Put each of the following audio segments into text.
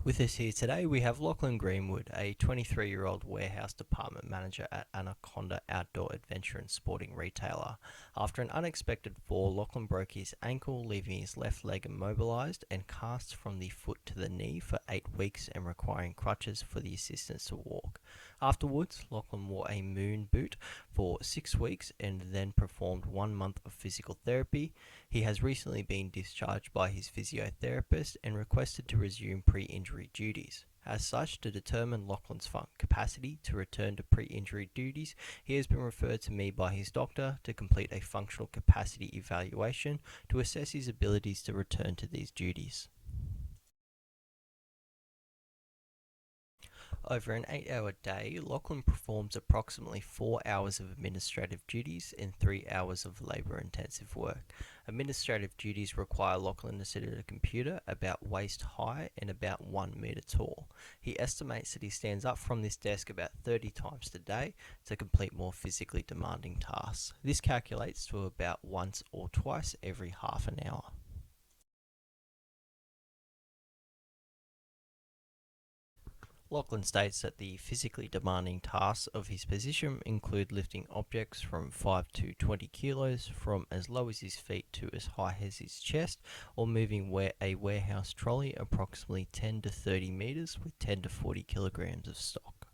With us here today, we have Lachlan Greenwood, a 23-year-old warehouse department manager at Anaconda Outdoor Adventure and Sporting Retailer. After an unexpected fall, Lachlan broke his ankle, leaving his left leg immobilised and cast from the foot to the knee for 8 weeks and requiring crutches for the assistance to walk. Afterwards, Lachlan wore a moon boot for 6 weeks and then performed 1 month of physical therapy. He has recently been discharged by his physiotherapist and requested to resume pre-injury duties. As such, to determine Lachlan's capacity to return to pre-injury duties, he has been referred to me by his doctor to complete a functional capacity evaluation to assess his abilities to return to these duties. Over an 8-hour day, Lachlan performs approximately 4 hours of administrative duties and 3 hours of labour-intensive work. Administrative duties require Lachlan to sit at a computer about waist high and about 1 metre tall. He estimates that he stands up from this desk about 30 times a day to complete more physically demanding tasks. This calculates to about once or twice every half an hour. Lachlan states that the physically demanding tasks of his position include lifting objects from 5 to 20 kilos from as low as his feet to as high as his chest, or moving a warehouse trolley approximately 10 to 30 metres with 10 to 40 kilograms of stock.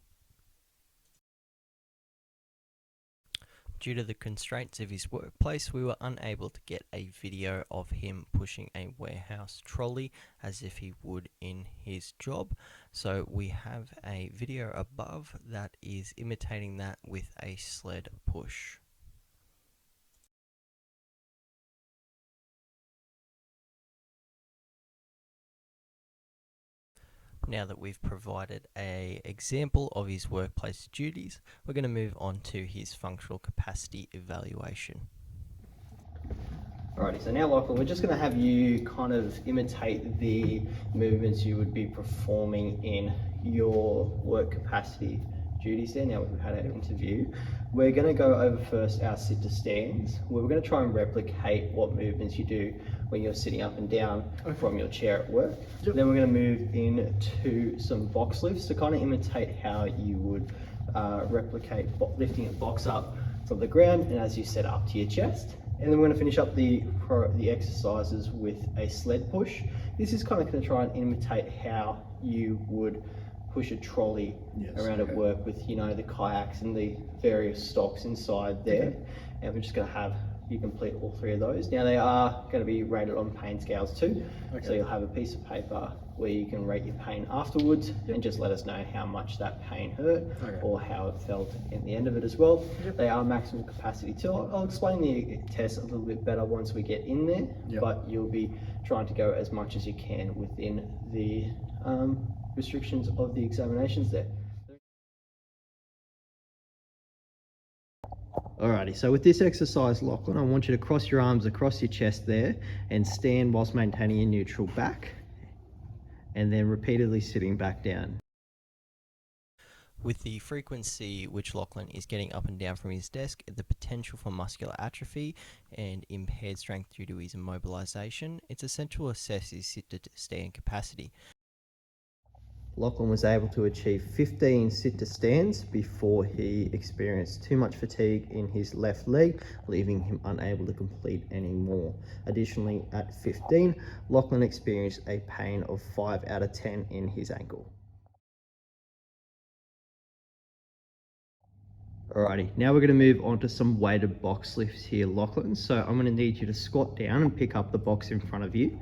Due to the constraints of his workplace, we were unable to get a video of him pushing a warehouse trolley as if he would in his job. So we have a video above that is imitating that with a sled push. Now that we've provided an example of his workplace duties, we're going to move on to his functional capacity evaluation. Alrighty, so now Lachlan, we're just going to have you kind of imitate the movements you would be performing in your work capacity duties there. Now we've had our interview. We're going to go over first our sit to stands, where we're going to try and replicate what movements you do when you're sitting up and down from your chair at work. Yep. Then we're going to move into some box lifts to kind of imitate how you would replicate lifting a box up from the ground and as you set up to your chest. And then we're going to finish up the exercises with a sled push. This is kind of going to try and imitate how you would push a trolley around at work with, the kayaks and the various stocks inside there. Okay. And we're just going to have you complete all 3 of those. Now they are going to be rated on pain scales too. Okay. So you'll have a piece of paper where you can rate your pain afterwards and just let us know how much that pain hurt or how it felt in the end of it as well. They are maximum capacity too. I'll explain the test a little bit better once we get in there, but you'll be trying to go as much as you can within the restrictions of the examinations there. Alrighty, so with this exercise, Lachlan, I want you to cross your arms across your chest there and stand whilst maintaining your neutral back, and then repeatedly sitting back down. With the frequency which Lachlan is getting up and down from his desk, the potential for muscular atrophy and impaired strength due to his immobilisation, it's essential to assess his sit-to-stand capacity. Lachlan was able to achieve 15 sit-to-stands before he experienced too much fatigue in his left leg, leaving him unable to complete any more. Additionally, at 15, Lachlan experienced a pain of 5 out of 10 in his ankle. Alrighty, now we're going to move on to some weighted box lifts here, Lachlan. So I'm going to need you to squat down and pick up the box in front of you,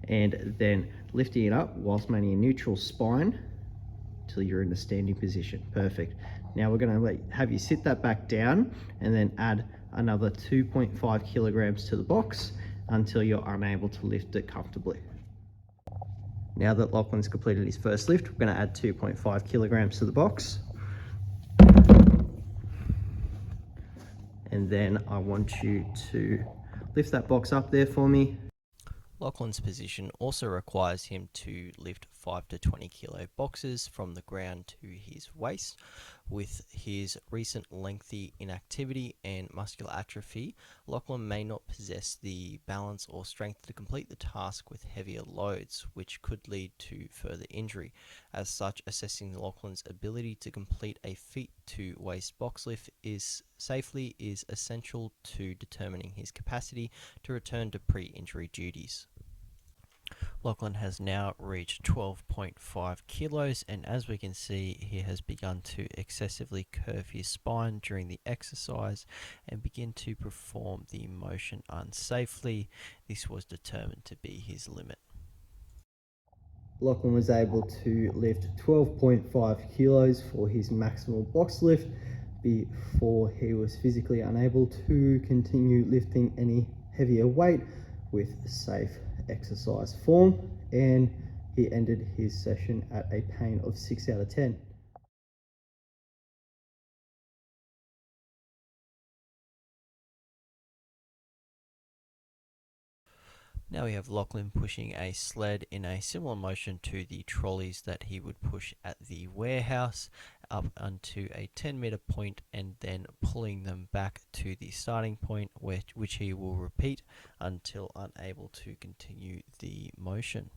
and then lifting it up whilst maintaining a neutral spine till you're in a standing position. Perfect. Now we're going to have you sit that back down and then add another 2.5 kilograms to the box until you're unable to lift it comfortably. Now that Lachlan's completed his first lift, we're going to add 2.5 kilograms to the box. And then I want you to lift that box up there for me. Lachlan's position also requires him to lift 5 to 20 kilo boxes from the ground to his waist. With his recent lengthy inactivity and muscular atrophy, Lachlan may not possess the balance or strength to complete the task with heavier loads, which could lead to further injury. As such, assessing Lachlan's ability to complete a feet to waist box lift safely is essential to determining his capacity to return to pre-injury duties. Lachlan has now reached 12.5 kilos, and as we can see, he has begun to excessively curve his spine during the exercise and begin to perform the motion unsafely. This was determined to be his limit. Lachlan was able to lift 12.5 kilos for his maximal box lift before he was physically unable to continue lifting any heavier weight with safe exercise form, and he ended his session at a pain of 6 out of 10. Now we have Lachlan pushing a sled in a similar motion to the trolleys that he would push at the warehouse up onto a 10-meter point and then pulling them back to the starting point, which he will repeat until unable to continue the motion.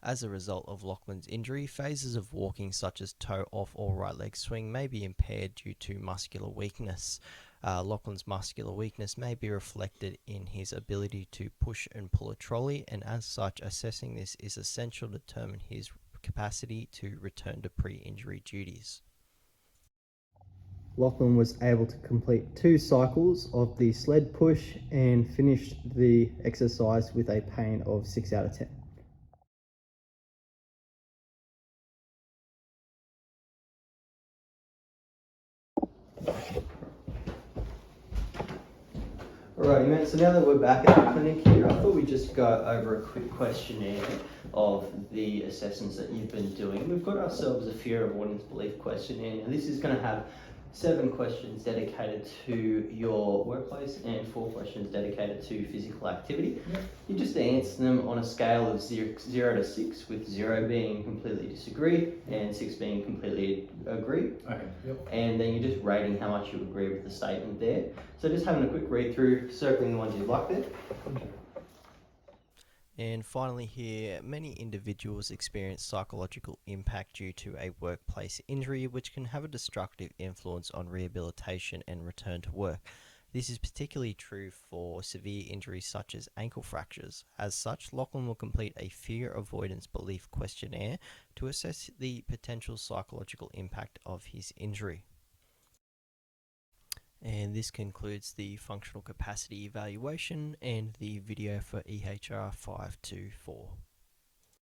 As a result of Lachlan's injury, phases of walking such as toe off or right leg swing may be impaired due to muscular weakness. Lachlan's muscular weakness may be reflected in his ability to push and pull a trolley, and as such, assessing this is essential to determine his capacity to return to pre-injury duties. Lachlan was able to complete 2 cycles of the sled push and finished the exercise with a pain of 6 out of 10. Alrighty, man. So now that we're back at the clinic here, I thought we'd just go over a quick questionnaire of the assessments that you've been doing. We've got ourselves a fear avoidance belief questionnaire. Now, this is going to have 7 questions dedicated to your workplace and 4 questions dedicated to physical activity. Yep. You just answer them on a scale of 0 to 6, with 0 being completely disagree and 6 being completely agree. Okay. Yep. And then you're just rating how much you agree with the statement there. So just having a quick read through, circling the ones you'd like there. And finally here, many individuals experience psychological impact due to a workplace injury, which can have a destructive influence on rehabilitation and return to work. This is particularly true for severe injuries such as ankle fractures. As such, Lachlan will complete a fear avoidance belief questionnaire to assess the potential psychological impact of his injury. And this concludes the functional capacity evaluation and the video for EHR524.